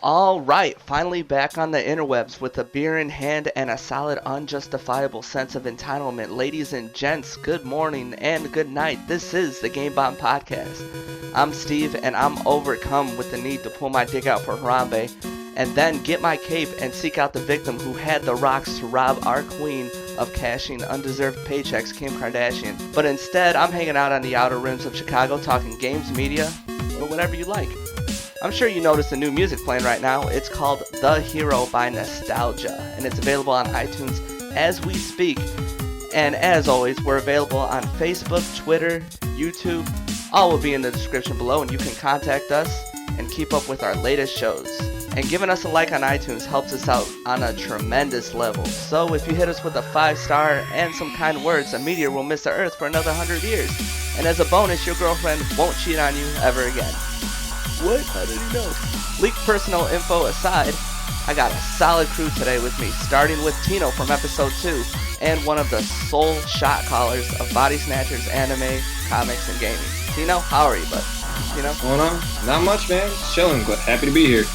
All right, finally back on the interwebs with a beer in hand and a solid, unjustifiable sense of entitlement. Ladies and gents, good morning and good night. This is the Game Bomb Podcast. I'm Steve, and I'm overcome with the need to pull my dick out for Harambe, and then get my cape and seek out the victim who had the rocks to rob our queen of cashing undeserved paychecks, Kim Kardashian. But instead, I'm hanging out on the outer rims of Chicago talking games, media, or whatever you like. I'm sure you noticed the new music playing right now. It's called The Hero by Nostalgia, and it's available on iTunes as we speak. And as always, we're available on Facebook, Twitter, YouTube. All will be in the description below, and you can contact us and keep up with our latest shows. And giving us a like on iTunes helps us out on a tremendous level. So if you hit us with a 5-star and some kind words, a meteor will miss the Earth for another 100 years. And as a bonus, your girlfriend won't cheat on you ever again. What? How did he know? Leaked personal info aside, I got a solid crew today with me, starting with Tino from episode 2, and one of the sole shot callers of Body Snatchers, anime, comics, and gaming. Tino, how are you, bud? Tino? What's going on? Not much, man. Just chilling, but happy to be here.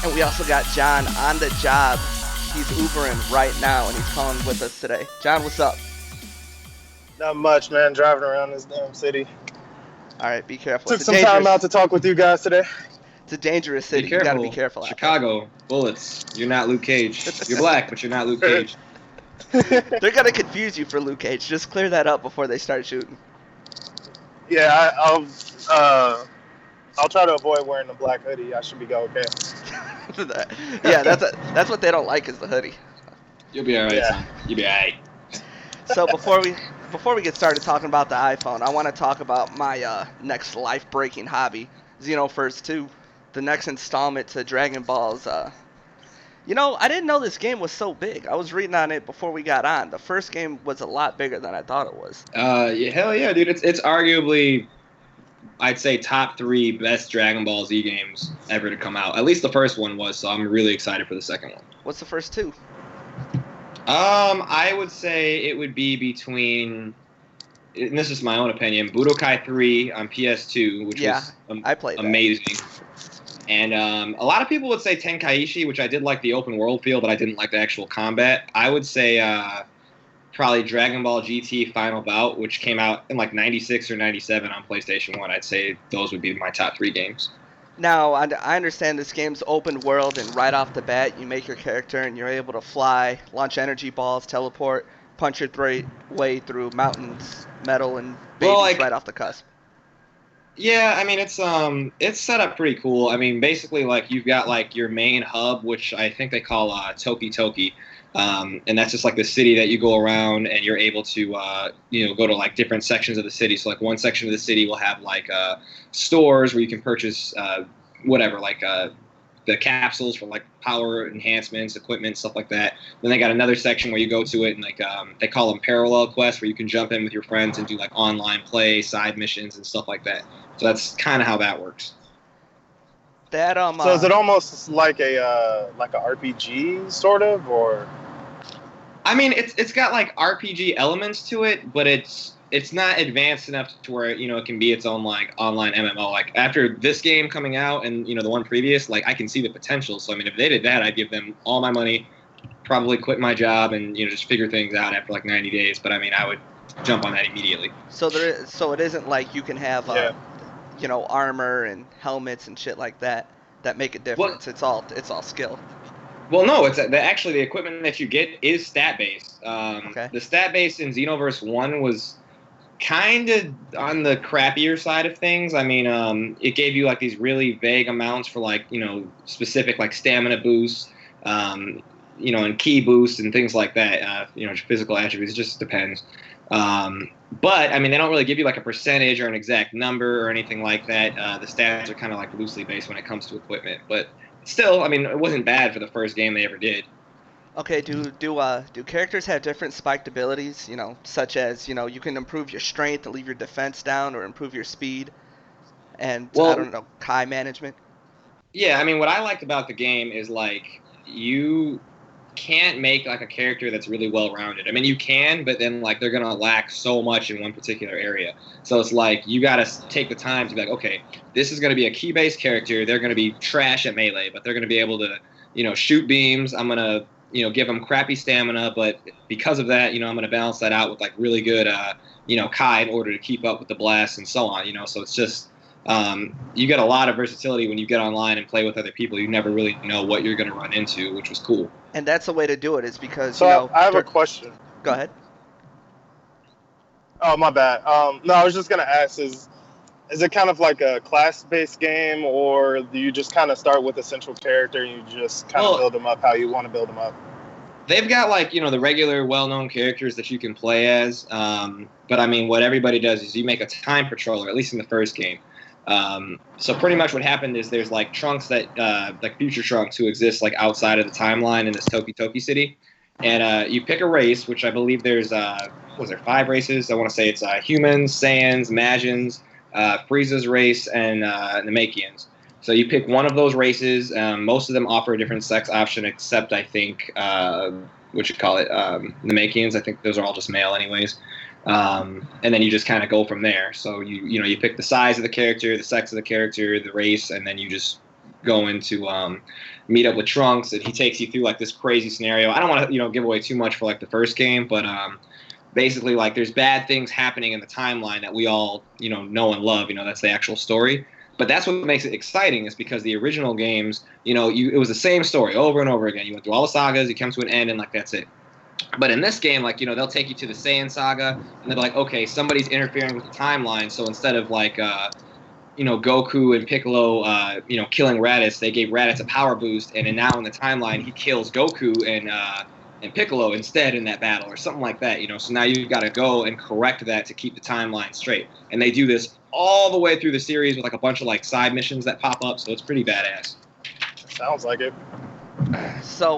And we also got John on the job. He's Ubering right now, and he's calling with us today. John, what's up? Not much, man. Driving around this damn city. All right, be careful. Took some time out to talk with you guys today. It's a dangerous city. You gotta be careful. Chicago, bullets. You're not Luke Cage. You're black, but you're not Luke Cage. They're gonna confuse you for Luke Cage. Just clear that up before they start shooting. Yeah, I'll try to avoid wearing the black hoodie. I should be okay. Yeah, that's what they don't like is the hoodie. You'll be alright, son. You'll be alright. So before we get started talking about the iPhone, I want to talk about my next life-breaking hobby, Xenovers 2, the next installment to Dragon Ball's. I didn't know this game was so big. I was reading on it before we got on. The first game was a lot bigger than I thought it was. Yeah, hell yeah, dude. It's arguably, I'd say, top 3 best Dragon Ball Z games ever to come out. At least the first one was, so I'm really excited for the second one. What's the first 2? I would say it would be between, and this is my own opinion, Budokai 3 on PS2, which was I played amazing. And a lot of people would say Tenkaichi, which I did like the open world feel, but I didn't like the actual combat. I would say probably Dragon Ball GT Final Bout, which came out in like 96 or 97 on PlayStation 1. I'd say those would be my top 3 games. Now, I understand this game's open world, and right off the bat, you make your character, and you're able to fly, launch energy balls, teleport, punch your way through mountains, metal, and babies right off the cusp. Yeah, I mean, it's set up pretty cool. I mean, basically, like, you've got, like, your main hub, which I think they call Toki Toki. And that's just, like, the city that you go around, and you're able to, go to, like, different sections of the city. So, like, one section of the city will have, like, stores where you can purchase whatever, like, the capsules for, like, power enhancements, equipment, stuff like that. Then they got another section where you go to it, and, like, they call them parallel quests, where you can jump in with your friends and do, like, online play, side missions, and stuff like that. So that's kind of how that works. So is it almost like a RPG sort of, or? I mean, it's got like RPG elements to it, but it's not advanced enough to where it can be its own like online MMO. Like after this game coming out and the one previous, like I can see the potential. So I mean, if they did that, I'd give them all my money, probably quit my job and just figure things out after like 90 days. But I mean, I would jump on that immediately. So it isn't like you can have armor and helmets and shit like that make a difference. Well, it's all skill. Well, no, actually the equipment that you get is stat based. Okay. The stat based in Xenoverse 1 was kind of on the crappier side of things. I mean, it gave you like these really vague amounts for like specific like stamina boosts, and ki boosts and things like that. Physical attributes. It just depends. But I mean, they don't really give you like a percentage or an exact number or anything like that. The stats are kind of like loosely based when it comes to equipment, but still, I mean, it wasn't bad for the first game they ever did. Okay, do characters have different spiked abilities? Such as you can improve your strength and leave your defense down, or improve your speed, and I don't know, Kai management. Yeah, I mean, what I liked about the game is like can't make like a character that's really well-rounded. I mean, you can, but then like they're gonna lack so much in one particular area. So it's like you gotta take the time to be like, okay, this is gonna be a key-based character. They're gonna be trash at melee, but they're gonna be able to, shoot beams. I'm gonna, give them crappy stamina, but because of that, I'm gonna balance that out with like really good, Kai in order to keep up with the blasts and so on. So it's just you get a lot of versatility when you get online and play with other people. You never really know what you're gonna run into, which was cool. And that's the way to do it, is because, So I have a question. Go ahead. Oh, my bad. No, I was just going to ask, is it kind of like a class-based game, or do you just kind of start with a central character and you just kind of build them up how you want to build them up? They've got, like, the regular well-known characters that you can play as. But, I mean, what everybody does is you make a time patroller, at least in the first game. So pretty much what happened is there's like Trunks that like future Trunks who exists like outside of the timeline in this Toki Toki city, and you pick a race, which I believe there's was there 5 races? I want to say it's humans, Saiyans, Magians, Frieza's race, and Namekians. So you pick one of those races. Most of them offer a different sex option, except I think Namekians. I think those are all just male anyways. And then you just kind of go from there. So you pick the size of the character, the sex of the character, the race, and then you just go into meet up with Trunks, and he takes you through like this crazy scenario. I don't want to give away too much for like the first game, but basically like there's bad things happening in the timeline that we all know and love. That's the actual story. But that's what makes it exciting, is because the original games, it was the same story over and over again. You went through all the sagas, you come to an end, and like that's it. But in this game, like, they'll take you to the Saiyan saga, and they'll be like, okay, somebody's interfering with the timeline, so instead of, like, Goku and Piccolo, killing Raditz, they gave Raditz a power boost, and then now in the timeline, he kills Goku and Piccolo instead in that battle, or something like that, So now you've got to go and correct that to keep the timeline straight. And they do this all the way through the series with, like, a bunch of, like, side missions that pop up, so it's pretty badass. Sounds like it. So,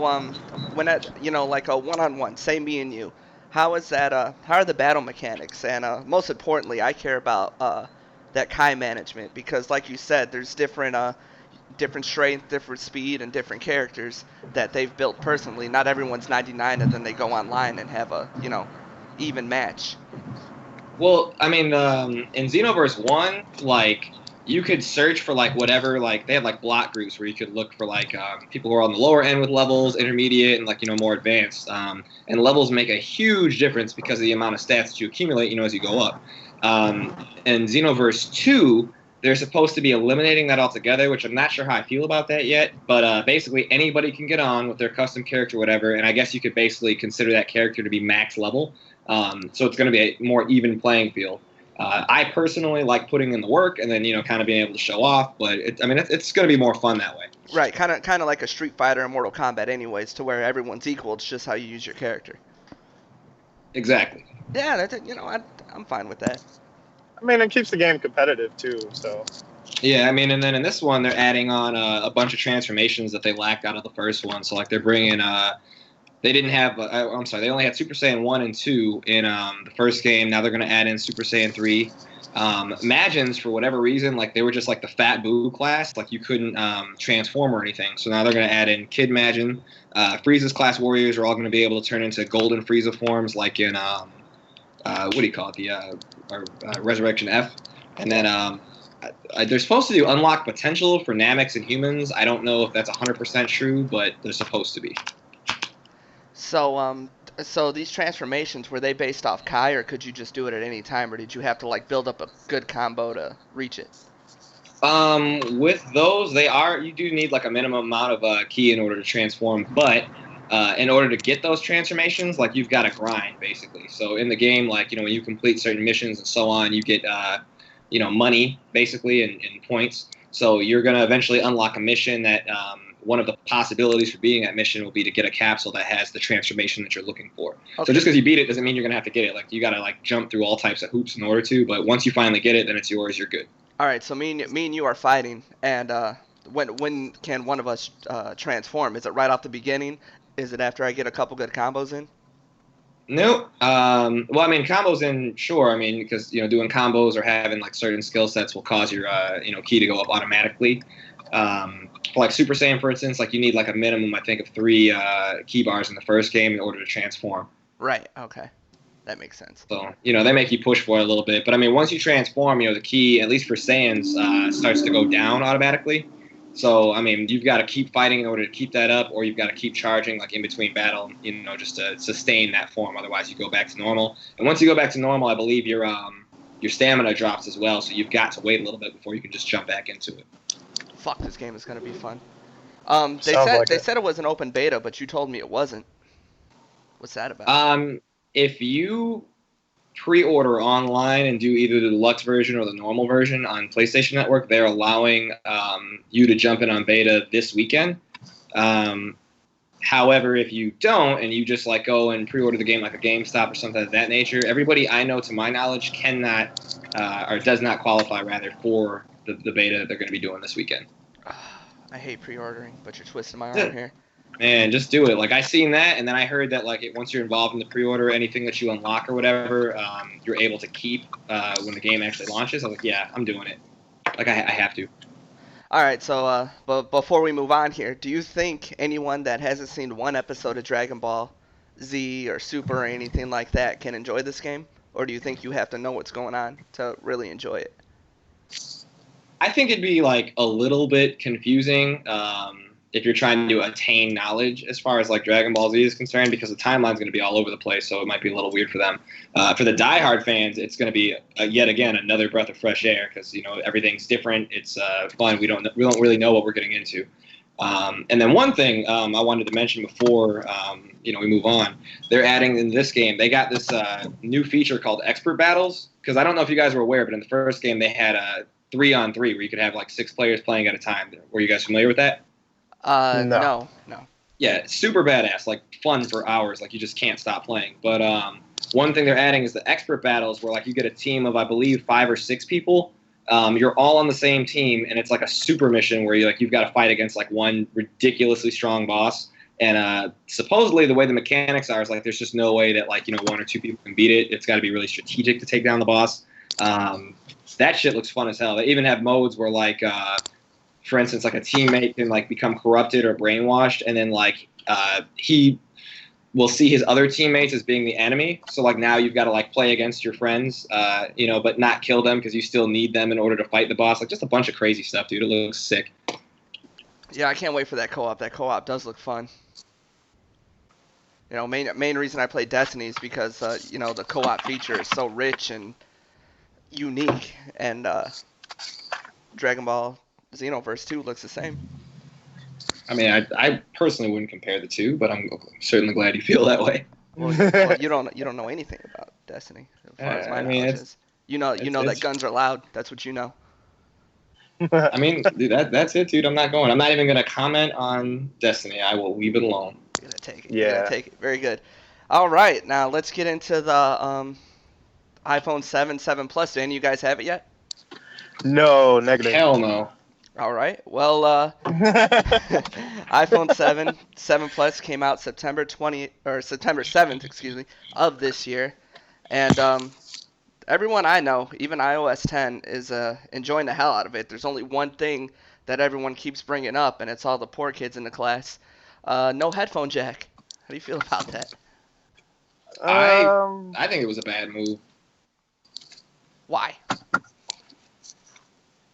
when like a one-on-one, say me and you, how is that? How are the battle mechanics? And most importantly, I care about that Kai management, because, like you said, there's different strength, different speed, and different characters that they've built personally. Not everyone's 99, and then they go online and have a even match. Well, I mean, in Xenovers 1, like, you could search for, like, whatever, like, they had, like, block groups where you could look for, like, people who are on the lower end with levels, intermediate, and, like, more advanced. And levels make a huge difference because of the amount of stats that you accumulate, as you go up. In Xenoverse 2, they're supposed to be eliminating that altogether, which I'm not sure how I feel about that yet. But basically, anybody can get on with their custom character or whatever, and I guess you could basically consider that character to be max level. So it's going to be a more even playing field. I personally like putting in the work and then, kind of being able to show off, but it's going to be more fun that way. Right, kind of like a Street Fighter or Mortal Kombat anyways, to where everyone's equal. It's just how you use your character. Exactly. Yeah, I'm fine with that. I mean, it keeps the game competitive too, so. Yeah, and then in this one, they're adding on a bunch of transformations that they lacked out of the first one. So, like, they're bringing they didn't have, they only had Super Saiyan 1 and 2 in the first game. Now they're going to add in Super Saiyan 3. Magians, for whatever reason, like, they were just like the Fat Boo class. Like, you couldn't transform or anything. So now they're going to add in Kid Magin. Frieza's class warriors are all going to be able to turn into Golden Frieza forms, like in, what do you call it, the Resurrection F. And then they're supposed to unlock potential for Nameks and humans. I don't know if that's 100% true, but they're supposed to be. So these transformations, were they based off Kai, or could you just do it at any time, or did you have to, like, build up a good combo to reach it? With those, you do need, like, a minimum amount of ki in order to transform, but in order to get those transformations, like, you've got to grind, basically. So in the game, like, when you complete certain missions and so on, you get, money, basically, and points. So you're going to eventually unlock a mission that one of the possibilities for being that mission will be to get a capsule that has the transformation that you're looking for. Okay. So just because you beat it doesn't mean you're going to have to get it. Like, you got to, like, jump through all types of hoops in order to, but once you finally get it, then it's yours, you're good. All right, so me and you are fighting, and when can one of us transform? Is it right off the beginning? Is it after I get a couple good combos in? Nope. Well, combos in, sure. Because, doing combos or having, like, certain skill sets will cause your, ki to go up automatically. for like Super Saiyan, for instance, like you need like a minimum, I think, of 3 key bars in the first game in order to transform. Right. Okay. That makes sense. So, they make you push for it a little bit. But, I mean, once you transform, the key, at least for Saiyans, starts to go down automatically. So, I mean, you've got to keep fighting in order to keep that up, or you've got to keep charging, like, in between battle, just to sustain that form. Otherwise, you go back to normal. And once you go back to normal, I believe your stamina drops as well. So you've got to wait a little bit before you can just jump back into it. Fuck, this game is going to be fun. They said it was an open beta, but you told me it wasn't. What's that about? If you pre-order online and do either the deluxe version or the normal version on PlayStation Network, they're allowing you to jump in on beta this weekend. However, if you don't and you just like go and pre-order the game like a GameStop or something of that nature, everybody I know, to my knowledge, cannot or does not qualify rather for the beta that they're going to be doing this weekend. I hate pre-ordering, but you're twisting my arm here. Man, just do it. Like, I seen that, and then I heard that, like, once you're involved in the pre-order, anything that you unlock or whatever, you're able to keep when the game actually launches. I was like, yeah, I'm doing it. Like, I have to. All right, so but before we move on here, do you think anyone that hasn't seen one episode of Dragon Ball Z or Super or anything like that can enjoy this game? Or do you think you have to know what's going on to really enjoy it? I think it'd be, like, a little bit confusing if you're trying to attain knowledge as far as like Dragon Ball Z is concerned, because the timeline's going to be all over the place, so it might be a little weird for them. For the diehard fans, it's going to be yet again another breath of fresh air, because everything's different. It's fun. We don't really know what we're getting into. And then one thing I wanted to mention before we move on, they're adding in this game. They got this new feature called Expert Battles, because I don't know if you guys were aware, but in the first game they had a 3-on-3 where you could have like 6 players playing at a time. Were you guys familiar with that? No. Yeah, it's super badass, like fun for hours, like you just can't stop playing. But one thing they're adding is the expert battles, where like you get a team of, I believe, 5 or 6 people. You're all on the same team, and it's like a super mission where you've got to fight against like one ridiculously strong boss. And supposedly the way the mechanics are is like there's just no way that like 1 or 2 people can beat it. It's got to be really strategic to take down the boss. That shit looks fun as hell. They even have modes where like for instance, like a teammate can like become corrupted or brainwashed, and then like he will see his other teammates as being the enemy. So like now you've got to like play against your friends, but not kill them because you still need them in order to fight the boss. Like just a bunch of crazy stuff, dude. It looks sick. Yeah, I can't wait for that co-op. That co-op does look fun. Main reason I play Destiny is because the co-op feature is so rich and unique, and Dragon Ball Xenovers 2 looks the same. I mean, I personally wouldn't compare the two, but I'm certainly glad you feel that way. Well, you don't know anything about Destiny, as far as my knowledge is. You know that guns are loud. That's what you know. I mean, dude, that's it, dude. I'm not even going to comment on Destiny. I will leave it alone. You're gonna take it. Yeah. You're gonna take it. Very good. All right, now let's get into the iPhone 7 Plus. Do any of you guys have it yet? No, negative. Hell no. All right. Well, iPhone 7 Plus came out September 7th, of this year, and everyone I know, even iOS 10, is enjoying the hell out of it. There's only one thing that everyone keeps bringing up, and it's all the poor kids in the class. No headphone jack. How do you feel about that? I think it was a bad move. Why?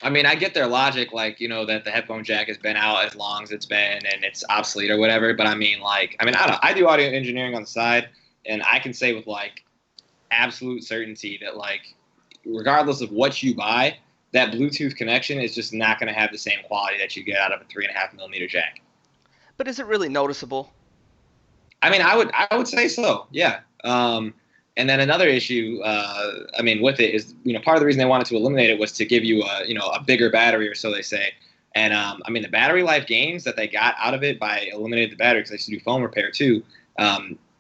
I mean, I get their logic, like, that the headphone jack has been out as long as it's been and it's obsolete or whatever. But I do audio engineering on the side, and I can say with like absolute certainty that like, regardless of what you buy, that Bluetooth connection is just not going to have the same quality that you get out of a 3.5mm jack. But is it really noticeable? I mean, I would say so. Yeah. And then another issue, with it is, part of the reason they wanted to eliminate it was to give you a bigger battery, or so they say. And, the battery life gains that they got out of it by eliminating the battery, because they used to do phone repair too,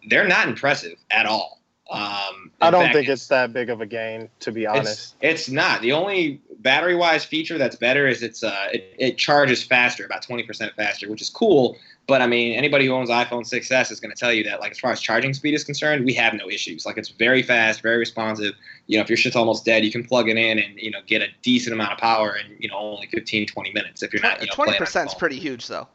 they're not impressive at all. I don't think it's that big of a gain, to be honest. It's not. The only battery-wise feature that's better is it charges faster, about 20% faster, which is cool. But I mean, anybody who owns iPhone 6s is going to tell you that, like, as far as charging speed is concerned, we have no issues. Like, it's very fast, very responsive. You know, if your shit's almost dead, you can plug it in and, you know, get a decent amount of power in, you know, only 15, 20 minutes if you're not, you know, 20% is pretty huge, though.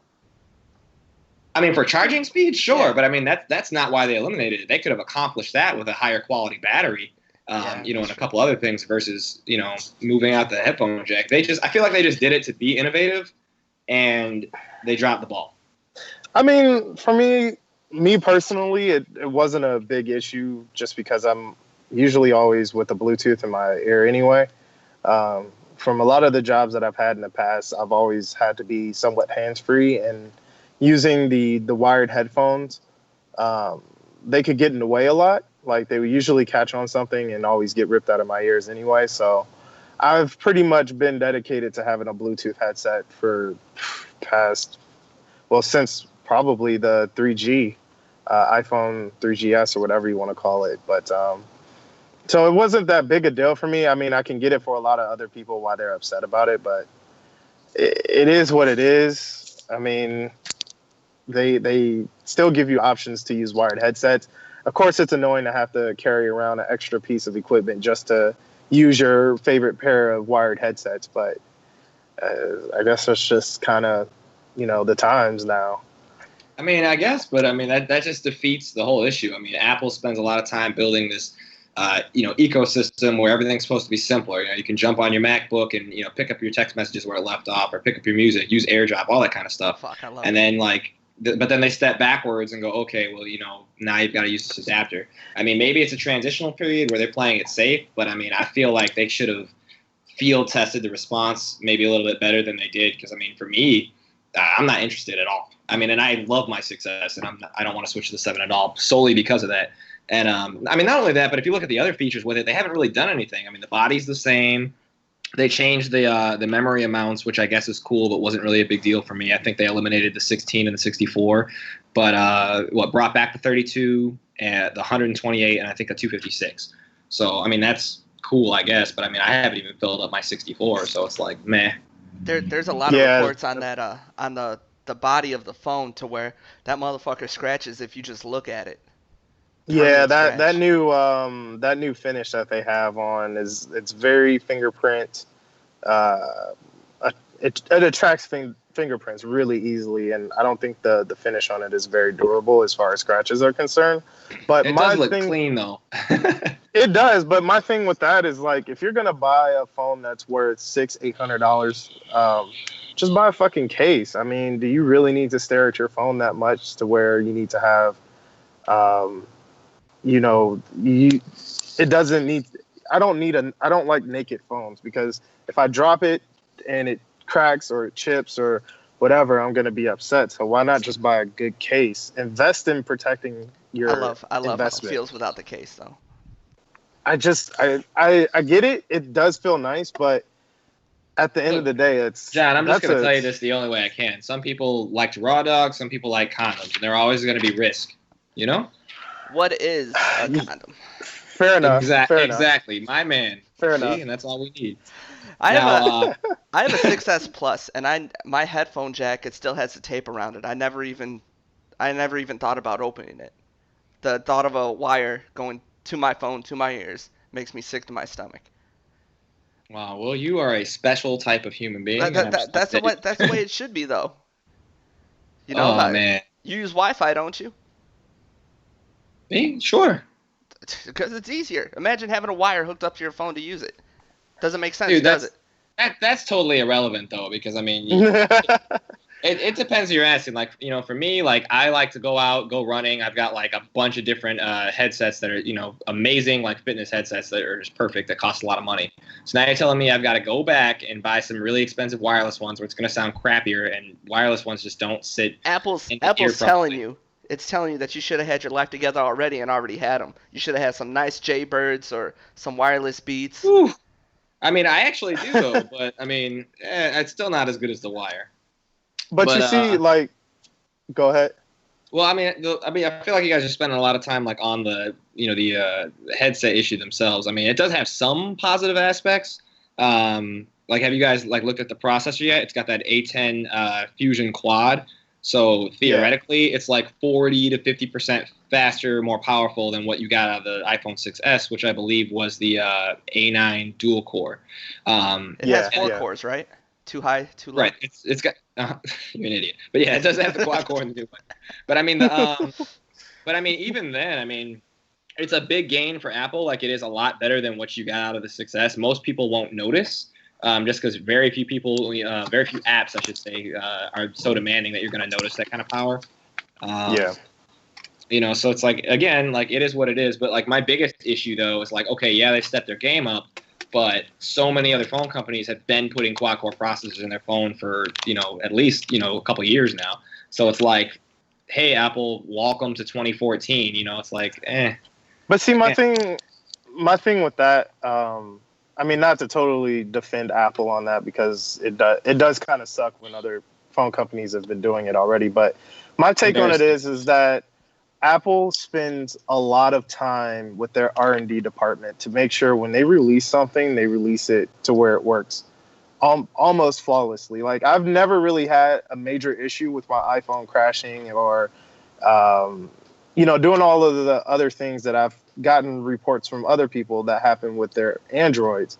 I mean, for charging speed, sure, but I mean that's not why they eliminated it. They could have accomplished that with a higher quality battery, you know, and a couple other things versus, you know, moving out the headphone jack. I feel like they just did it to be innovative, and they dropped the ball. I mean, for me personally, it wasn't a big issue just because I'm usually always with the Bluetooth in my ear anyway. From a lot of the jobs that I've had in the past, I've always had to be somewhat hands-free, and using the wired headphones, they could get in the way a lot. Like, they would usually catch on something and always get ripped out of my ears anyway. So I've pretty much been dedicated to having a Bluetooth headset for since probably the 3G, iPhone 3GS or whatever you want to call it. But so it wasn't that big a deal for me. I mean, I can get it for a lot of other people why they're upset about it, but it is what it is. I mean, they still give you options to use wired headsets. Of course, it's annoying to have to carry around an extra piece of equipment just to use your favorite pair of wired headsets. But I guess that's just kind of, you know, the times now. I mean, I guess, but I mean, that just defeats the whole issue. I mean, Apple spends a lot of time building this, you know, ecosystem where everything's supposed to be simpler. You know, you can jump on your MacBook and, you know, pick up your text messages where it left off, or pick up your music, use AirDrop, all that kind of stuff. Fuck, I love and then, like, but then they step backwards and go, okay, well, you know, now you've got to use this adapter. I mean, maybe it's a transitional period where they're playing it safe, but I mean, I feel like they should have field tested the response maybe a little bit better than they did. Because I mean, for me, I'm not interested at all. I mean, and I love my 6S, and I don't want to switch to the 7 at all solely because of that. And I mean, not only that, but if you look at the other features with it, they haven't really done anything. I mean, the body's the same. They changed the memory amounts, which I guess is cool, but wasn't really a big deal for me. I think they eliminated the 16 and the 64, but brought back the 32, and the 128, and I think the 256. So I mean, that's cool, I guess. But I mean, I haven't even filled up my 64, so it's like meh. There's a lot of reports on that on the body of the phone to where that motherfucker scratches if you just look at it. Yeah, that new finish that they have on it's very fingerprint. It attracts fingerprints really easily, and I don't think the finish on it is very durable as far as scratches are concerned. But it does look clean though. It does, but my thing with that is, like, if you're gonna buy a phone that's worth $600-800, just buy a fucking case. I mean, do you really need to stare at your phone that much to where you need to have you know, it doesn't need. I don't like naked phones, because if I drop it and it cracks or it chips or whatever, I'm gonna be upset. So why not just buy a good case? Invest in protecting your I love investment. how it feels without the case, though. I get it. It does feel nice, but at the end of the day, it's John. I'm just gonna tell you this the only way I can. Some people like to raw dog. Some people like condoms, and they're always gonna be risk. You know. What is a condom? Fair enough. Exactly, my man. Fair See? enough. And that's all we need. I have a 6S Plus, and my headphone jack, it still has the tape around it. I never even thought about opening it. The thought of a wire going to my phone to my ears makes me sick to my stomach. Wow. Well, you are a special type of human being. That's the way it should be, though. You know, man. You use Wi-Fi, don't you? Me? Sure. Because it's easier. Imagine having a wire hooked up to your phone to use it. Doesn't make sense, Dude, does it? That's totally irrelevant, though, because I mean, it depends who you're asking. Like, you know, for me, like, I like to go running. I've got like a bunch of different headsets that are, you know, amazing, like fitness headsets that are just perfect, that cost a lot of money. So now you're telling me I've got to go back and buy some really expensive wireless ones where it's going to sound crappier, and wireless ones just don't sit. Apple's telling you. It's telling you that you should have had your life together already and already had them. You should have had some nice Jaybirds or some wireless Beats. Ooh. I mean, I actually do, though, but I mean, it's still not as good as the wire. But you see, like, go ahead. Well, I feel like you guys are spending a lot of time like on the headset issue themselves. I mean, it does have some positive aspects. Like, have you guys like looked at the processor yet? It's got that A10 Fusion Quad. So theoretically, it's like 40 to 50% faster, more powerful than what you got out of the iPhone 6s, which I believe was the A9 dual core. It has four cores, right? Too high, too low. Right. It's got. You're an idiot. But yeah, it does have the quad core in the new one. But I mean even then, I mean, it's a big gain for Apple. Like, it is a lot better than what you got out of the 6S. Most people won't notice, just because very few apps, I should say, are so demanding that you're going to notice that kind of power. So it's like, again, like, it is what it is. But like, my biggest issue though is like, okay, yeah, they stepped their game up, but so many other phone companies have been putting quad-core processors in their phone for, at least, a couple of years now. So it's like, hey, Apple, welcome to 2014. It's like, eh. But see, my thing with that, I mean, not to totally defend Apple on that, because it does kind of suck when other phone companies have been doing it already. But my take on it is that Apple spends a lot of time with their R&D department to make sure when they release something, they release it to where it works almost flawlessly. Like, I've never really had a major issue with my iPhone crashing or, doing all of the other things that I've gotten reports from other people that happen with their Androids.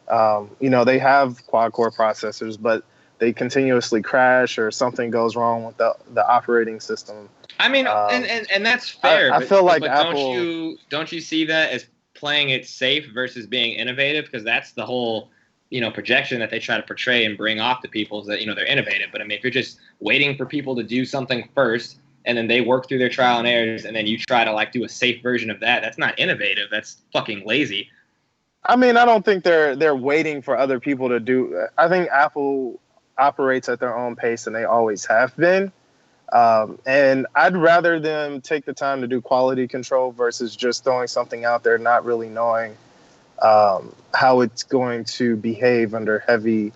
They have quad-core processors, but they continuously crash or something goes wrong with the operating system. I mean, and that's fair. I feel like but Apple. Don't you see that as playing it safe versus being innovative? Because that's the whole, projection that they try to portray and bring off to people, is that, they're innovative. But I mean, if you're just waiting for people to do something first, and then they work through their trial and errors, and then you try to like do a safe version of that, that's not innovative. That's fucking lazy. I mean, I don't think they're waiting for other people to do. I think Apple operates at their own pace, and they always have been. And I'd rather them take the time to do quality control versus just throwing something out there, not really knowing how it's going to behave under heavy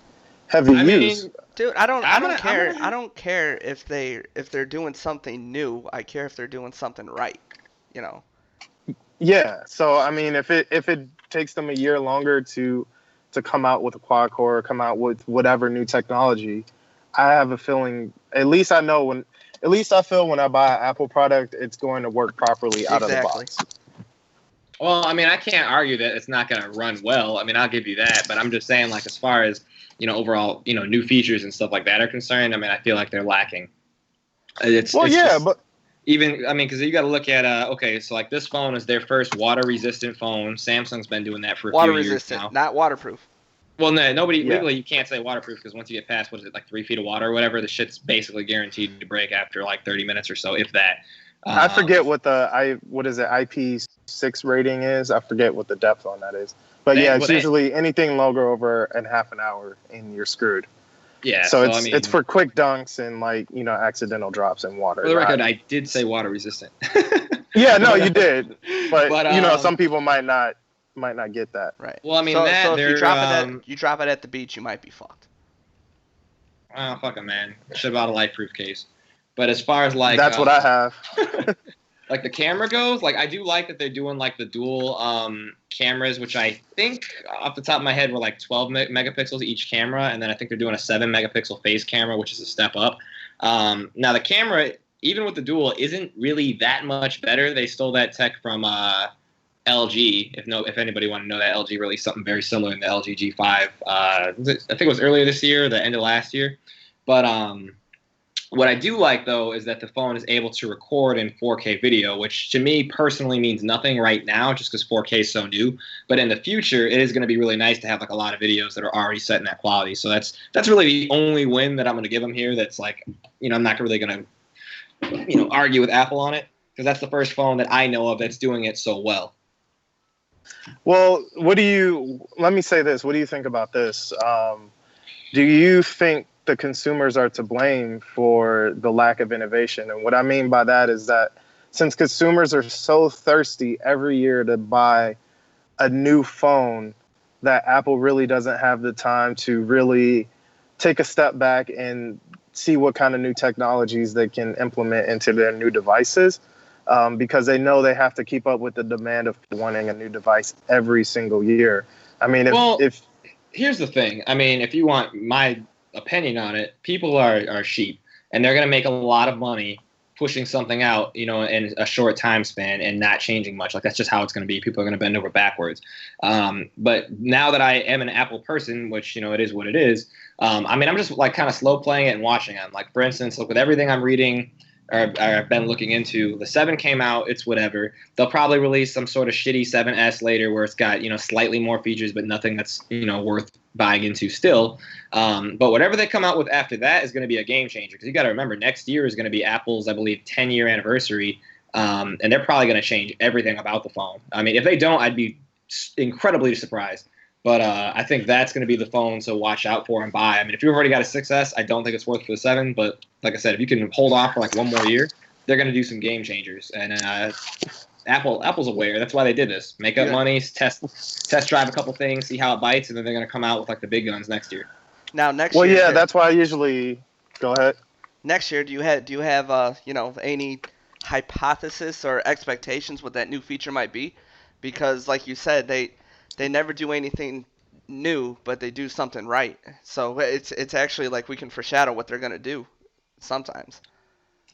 use. Dude, I don't care if they're doing something new. I care if they're doing something right. Yeah. So I mean, if it takes them a year longer to come out with a quad core, come out with whatever new technology, I have a feeling. At least I feel when I buy an Apple product, it's going to work properly out of the box. Well, I mean, I can't argue that it's not going to run well. I mean, I'll give you that. But I'm just saying, like, as far as, overall, new features and stuff like that are concerned, I mean, I feel like they're lacking. But even, I mean, because you got to look at, so like this phone is their first water-resistant phone. Samsung's been doing that for a few years now. Water-resistant, not waterproof. Well, no, legally you can't say waterproof, because once you get past, what is it, like 3 feet of water or whatever, the shit's basically guaranteed to break after like 30 minutes or so, if that. I forget what IP6 rating is. I forget what the depth on that is. But yeah, it's usually anything longer over a half an hour and you're screwed. Yeah. So it's for quick dunks and like, accidental drops in water. For the record, I did say water resistant. Yeah, no, you did. But some people might not get that. Right. Well, I mean, so if you drop it at the beach, you might be fucked. Oh, fucking man. Should have bought a light-proof case. But as far as like that's what I have. Like the camera goes, like I do like that they're doing like the dual cameras, which I think off the top of my head were like 12 megapixels each camera, and then I think they're doing a 7 megapixel face camera, which is a step up. Now the camera, even with the dual, isn't really that much better. They stole that tech from LG. If anybody wanted to know, that LG released something very similar in the LG G5. I think it was earlier this year, the end of last year. But what I do like, though, is that the phone is able to record in 4K video, which to me personally means nothing right now, just because 4K is so new. But in the future, it is going to be really nice to have like a lot of videos that are already set in that quality. So that's really the only win that I'm going to give them here. That's like, I'm not really going to, argue with Apple on it, because that's the first phone that I know of that's doing it so well. Well, let me say this. What do you think about this? Do you think the consumers are to blame for the lack of innovation? And what I mean by that is that since consumers are so thirsty every year to buy a new phone, that Apple really doesn't have the time to really take a step back and see what kind of new technologies they can implement into their new devices, because they know they have to keep up with the demand of wanting a new device every single year. I mean, if here's the thing. I mean, if you want my opinion on it, people are sheep, and they're going to make a lot of money pushing something out, in a short time span and not changing much. Like, that's just how it's going to be. People are going to bend over backwards. But now that I am an Apple person, which, it is what it is, I mean, I'm just like kind of slow playing it and watching them. Like, for instance, look, with everything I'm reading or I've been looking into, the 7 came out, it's whatever. They'll probably release some sort of shitty 7S later where it's got, slightly more features, but nothing that's, worth buying into still. But whatever they come out with after that is going to be a game changer, because you got to remember, next year is going to be Apple's, I believe, 10-year anniversary, and they're probably going to change everything about the phone. I mean, if they don't, I'd be incredibly surprised. But I think that's going to be the phone to watch out for and buy. I mean, if you've already got a 6S, I don't think it's worth for the 7. But like I said, if you can hold off for like one more year, they're going to do some game changers. And Apple's aware. That's why they did this. Make up money, test drive a couple things, see how it bites, and then they're going to come out with like the big guns next year. Now next year. Well, yeah, that's why I usually go ahead. Next year, do you have any hypothesis or expectations what that new feature might be? Because like you said, they never do anything new, but they do something right. So it's actually like we can foreshadow what they're going to do sometimes.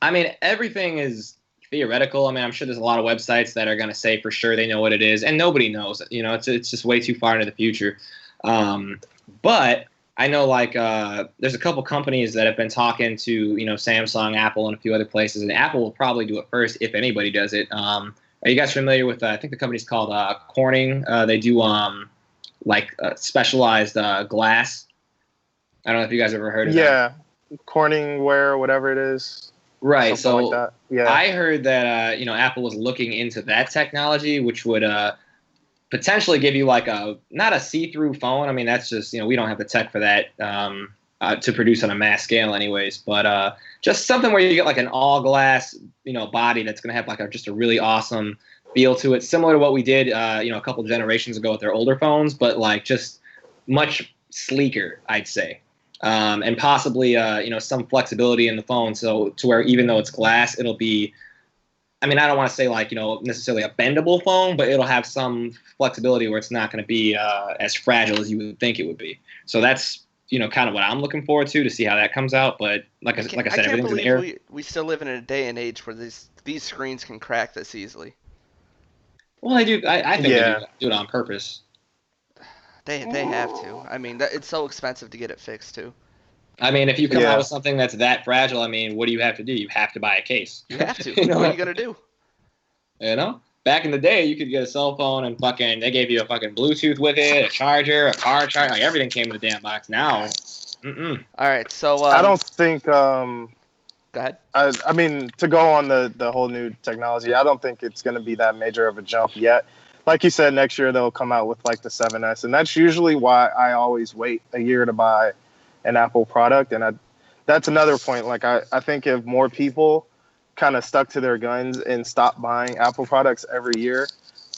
I mean, everything is theoretical. I mean, I'm sure there's a lot of websites that are going to say for sure they know what it is, and nobody knows it. It's just way too far into the future. But I know there's a couple companies that have been talking to, Samsung, Apple, and a few other places, and Apple will probably do it first if anybody does it. Are you guys familiar with, I think the company's called Corning. They do specialized glass. I don't know if you guys ever heard of that. Yeah, Corningware, whatever it is. Right, so like that. I heard that, Apple was looking into that technology, which would potentially give you not a see-through phone. I mean, that's just, we don't have the tech for that to produce on a mass scale anyways, but just something where you get like an all glass, body that's going to have just a really awesome feel to it, similar to what we did, a couple generations ago with their older phones, but just much sleeker, I'd say. And possibly, some flexibility in the phone. So to where even though it's glass, it'll be, I mean, I don't want to say necessarily a bendable phone, but it'll have some flexibility where it's not going to be as fragile as you would think it would be. So that's, kind of what I'm looking forward to see how that comes out. But like I said, everything's in the air. We still live in a day and age where these screens can crack this easily. Well, they do. I think they do it on purpose. They have to. I mean, it's so expensive to get it fixed too. I mean, if you come out with something that's that fragile, I mean, what do you have to do? You have to buy a case. You have to. What are you gonna do? Back in the day, you could get a cell phone and they gave you a fucking Bluetooth with it, a charger, a car charger, everything came in the damn box. Now, All right, so I don't think. Go ahead. I mean, to go on the whole new technology, I don't think it's going to be that major of a jump yet. Like you said, next year they'll come out with the 7S, and that's usually why I always wait a year to buy an Apple product. And that's another point. I think if more people kind of stuck to their guns and stopped buying Apple products every year,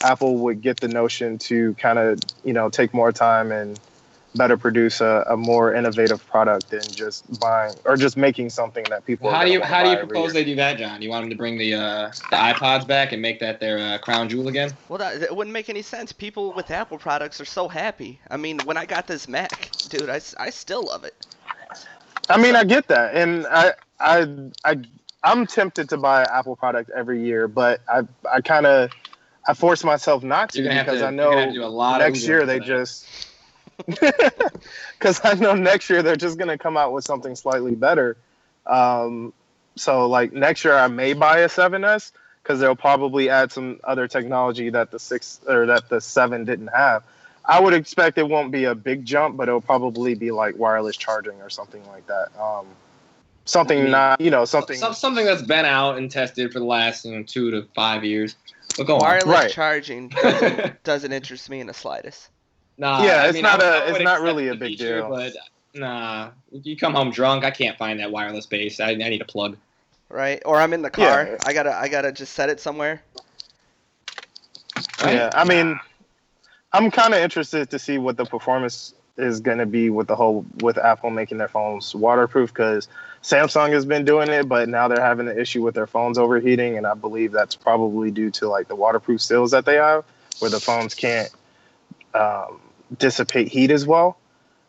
Apple would get the notion to kind of, take more time and better produce a more innovative product than just buying or just making something that people. How do you propose they do that, John? You want them to bring the iPods back and make that their crown jewel again? Well, that wouldn't make any sense. People with Apple products are so happy. I mean, when I got this Mac, dude, I still love it. I mean, I get that, and I'm tempted to buy an Apple product every year, but I force myself not to because I know next year they just. Because I know next year they're just going to come out with something slightly better. So next year I may buy a 7S because they'll probably add some other technology that the 6 or that the 7 didn't have. I would expect it won't be a big jump, but it'll probably be wireless charging or something like that. Something something that's been out and tested for the last 2 to 5 years. Wireless charging doesn't interest me in the slightest. Nah, yeah, it's not really a big deal. But nah, if you come home drunk, I can't find that wireless base. I need a plug. Right, or I'm in the car. Yeah. I gotta just set it somewhere. Right? Yeah, I mean, I'm kind of interested to see what the performance is going to be with Apple making their phones waterproof, because Samsung has been doing it, but now they're having an issue with their phones overheating, and I believe that's probably due to like the waterproof seals that they have, where the phones can't dissipate heat as well.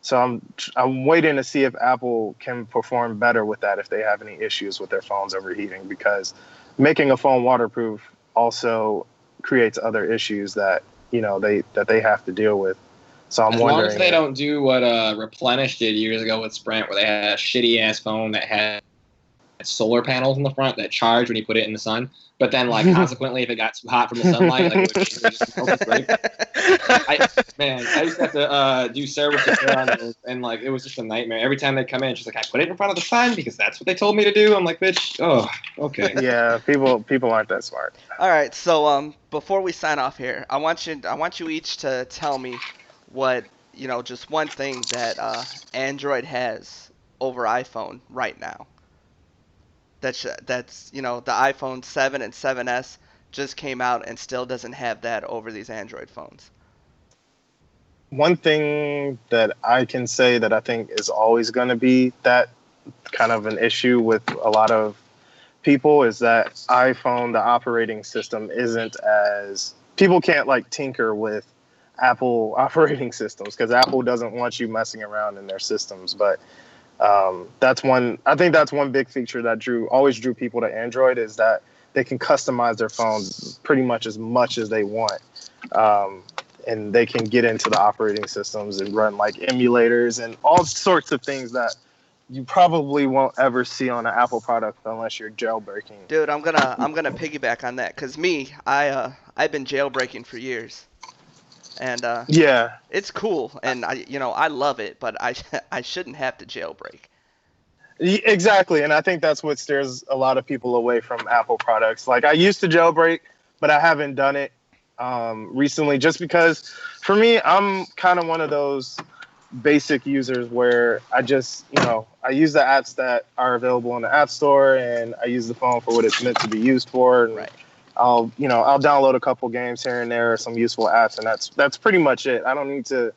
So I'm waiting to see if Apple can perform better with that if they have any issues with their phones overheating, because making a phone waterproof also creates other issues that they have to deal with. So I'm wondering, as long as they don't do what Replenish did years ago with Sprint, where they had a shitty ass phone that had solar panels in the front that charged when you put it in the sun, but then like consequently, if it got too hot from the sunlight, like it would just melt the break. I used to have to do service repair on those, and like it was just a nightmare. Every time they come in, she's like, I put it in front of the sun because that's what they told me to do. I'm like, bitch, oh, okay. Yeah, people aren't that smart. All right, so before we sign off here, I want you each to tell me what, just one thing that Android has over iPhone right now. That's the iPhone 7 and 7S just came out and still doesn't have that over these Android phones. One thing that I can say that I think is always going to be that kind of an issue with a lot of people is that iPhone, the operating system, isn't as... People can't like tinker with Apple operating systems because Apple doesn't want you messing around in their systems. But that's one big feature that always drew people to Android, is that they can customize their phones pretty much as they want. And they can get into the operating systems and run like emulators and all sorts of things that you probably won't ever see on an Apple product unless you're jailbreaking. Dude, I'm gonna piggyback on that, because I've been jailbreaking for years. And yeah, it's cool, and I love it, but I shouldn't have to jailbreak. Exactly, and I think that's what steers a lot of people away from Apple products. Like, I used to jailbreak, but I haven't done it recently, just because for me, I'm kind of one of those basic users where I just, I use the apps that are available in the App Store, and I use the phone for what it's meant to be used for. And right. I'll download a couple games here and there, some useful apps, and that's pretty much it. I don't need to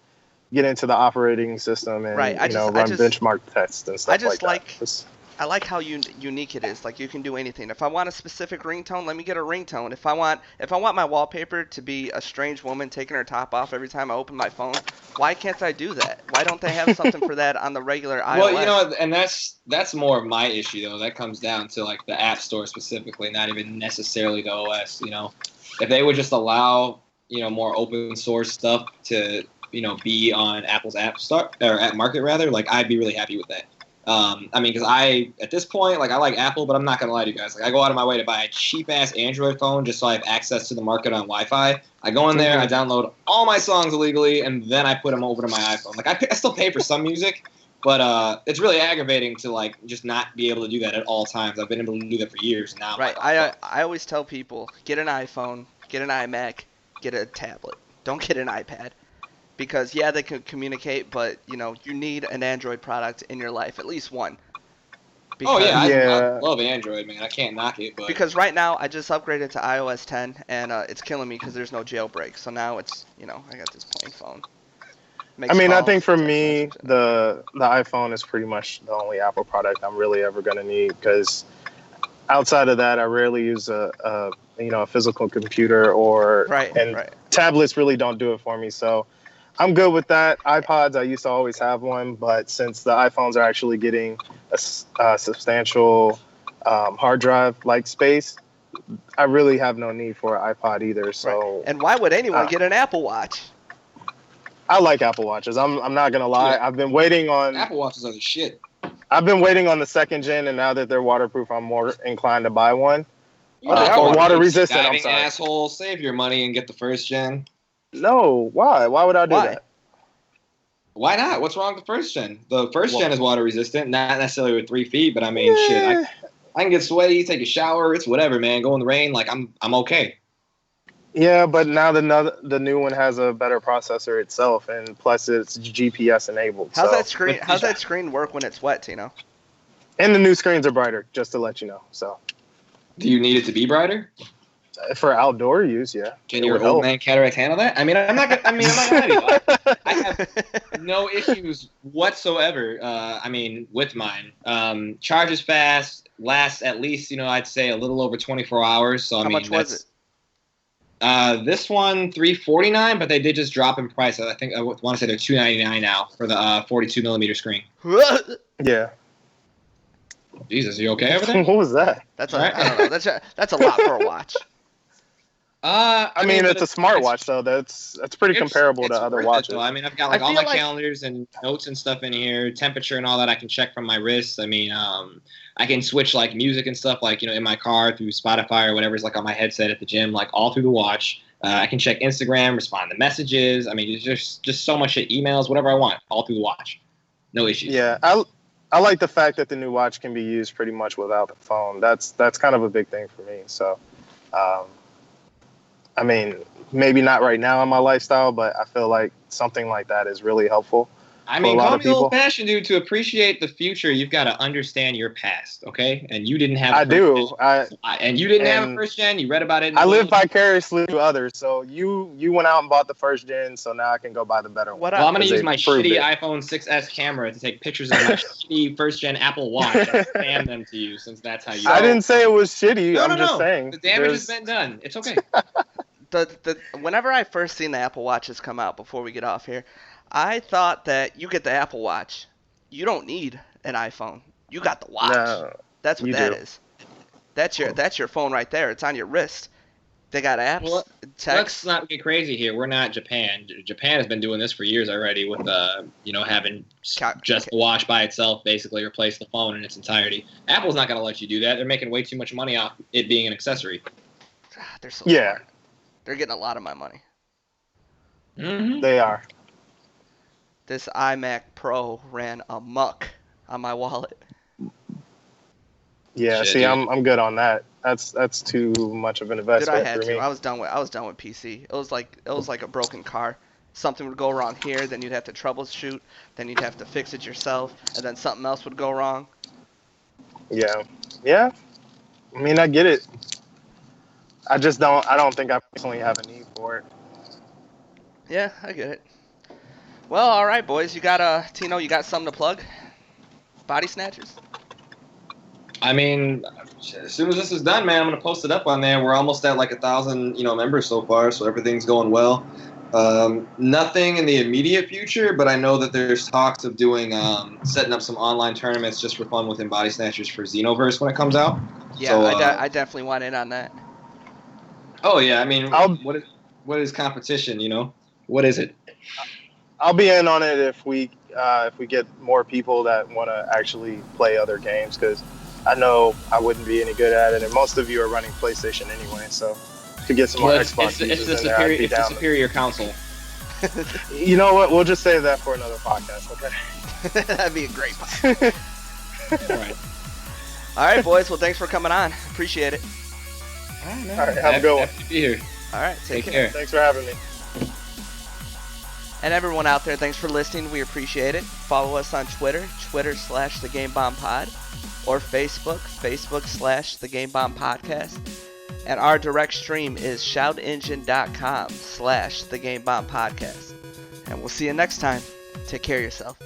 get into the operating system and run benchmark tests and stuff like that. I like how unique it is. Like, you can do anything. If I want a specific ringtone, let me get a ringtone. If I want my wallpaper to be a strange woman taking her top off every time I open my phone, why can't I do that? Why don't they have something for that on the regular iOS? Well, and that's more of my issue though. That comes down to like the App Store specifically, not even necessarily the OS. If they would just allow more open source stuff to be on Apple's App Store or App Market rather, like I'd be really happy with that. Because at this point, like, I like Apple, but I'm not gonna lie to you guys. Like, I go out of my way to buy a cheap ass Android phone just so I have access to the market on Wi-Fi. I go in there, I download all my songs illegally, and then I put them over to my iPhone. Like, I still pay for some music, but it's really aggravating to like just not be able to do that at all times. I've been able to do that for years now. Right. I always tell people, get an iPhone, get an iMac, get a tablet. Don't get an iPad. Because, they can communicate, but, you need an Android product in your life, at least one. Because, I love Android, man. I can't knock it. But because right now, I just upgraded to iOS 10, and it's killing me because there's no jailbreak. So now it's, I got this plain phone. I think for me, the iPhone is pretty much the only Apple product I'm really ever going to need, because outside of that, I rarely use a physical computer tablets really don't do it for me. So I'm good with that. iPods, I used to always have one, but since the iPhones are actually getting a substantial hard drive like space, I really have no need for an iPod either. So, right. And why would anyone get an Apple Watch? I like Apple Watches. I'm not gonna lie. I've been waiting on Apple Watches are the shit. I've been waiting on the second gen, and now that they're waterproof, I'm more inclined to buy one. Or water resistant. I'm sorry. Asshole, save your money and get the first gen. No, why? Why would I do that? Why not? What's wrong with the first gen? The first gen is water resistant, not necessarily with 3 feet, but I mean, shit. I can get sweaty, take a shower, it's whatever, man. Go in the rain, like I'm okay. Yeah, but now the new one has a better processor itself, and plus it's GPS enabled. How's that screen work when it's wet, Tino? And the new screens are brighter, just to let you know. So, do you need it to be brighter? For outdoor use, yeah. Can your old man cataract handle that? I mean, I'm not gonna lie to you. I have no issues whatsoever. With mine. Charges fast, lasts at least, I'd say a little over 24 hours. So How much was it? This one $349, but they did just drop in price. I think I want to say they're $299 now for the 42 millimeter screen. Yeah. Jesus, you okay over there? What was that? That's I don't know. That's a lot for a watch. I mean, it's a smartwatch, though. That's pretty comparable to other watches. I mean, I've got all my calendars and notes and stuff in here, temperature and all that I can check from my wrist. I mean, I can switch like music and stuff like, in my car through Spotify or whatever's like on my headset at the gym, like all through the watch. I can check Instagram, respond to messages. I mean, it's just so much shit, emails, whatever I want, all through the watch. No issues. Yeah, I like the fact that the new watch can be used pretty much without the phone. That's kind of a big thing for me. So, I mean, maybe not right now in my lifestyle, but I feel like something like that is really helpful. I mean, call me old-fashioned, dude. To appreciate the future, you've got to understand your past, okay? And you didn't have. And you didn't have a first gen. You read about it. I live vicariously through others. So you went out and bought the first gen, so now I can go buy the better one. Well, I'm gonna use my shitty iPhone 6s camera to take pictures of my shitty first gen Apple Watch and spam them to you, since that's how you. I didn't say it was shitty. No, I'm just saying the damage has been done. It's okay. Whenever I first seen the Apple Watches come out, before we get off here, I thought that you get the Apple Watch, you don't need an iPhone. You got the watch. No, that's what that is. That's your phone right there. It's on your wrist. They got apps, text. Let's not get crazy here. We're not Japan. Japan has been doing this for years already with having just the watch by itself basically replace the phone in its entirety. Apple's not going to let you do that. They're making way too much money off it being an accessory. They're so smart. They're getting a lot of my money. Mm-hmm. They are. This iMac Pro ran amok on my wallet. Yeah, see, I'm good on that. That's too much of an investment for me. I was done with PC. It was like a broken car. Something would go wrong here, then you'd have to troubleshoot, then you'd have to fix it yourself, and then something else would go wrong. Yeah. I mean, I get it. I don't think I personally have a need for it. Yeah, I get it. Well, all right, boys. You got Tino, you got something to plug? Body snatchers? I mean, as soon as this is done, man, I'm going to post it up on there. We're almost at like 1,000, members so far, so everything's going well. Nothing in the immediate future, but I know that there's talks of doing, setting up some online tournaments just for fun within Body Snatchers for Xenovers when it comes out. Yeah, so, I definitely want in on that. Oh, yeah. I mean, what is competition, What is it? I'll be in on it if we get more people that want to actually play other games, because I know I wouldn't be any good at it, and most of you are running PlayStation anyway, so to get some more Xbox users in there, I'd be down. It's the superior console. You know what? We'll just save that for another podcast, okay? That'd be a great podcast. All right. All right, boys. Well, thanks for coming on. Appreciate it. All right, have a good one. Happy to be here. All right, take care. Thanks for having me. And everyone out there, thanks for listening. We appreciate it. Follow us on Twitter, Twitter/TheGameBombPod, or Facebook, Facebook/TheGameBombPodcast. And our direct stream is shoutengine.com/TheGameBombPodcast. And we'll see you next time. Take care of yourself.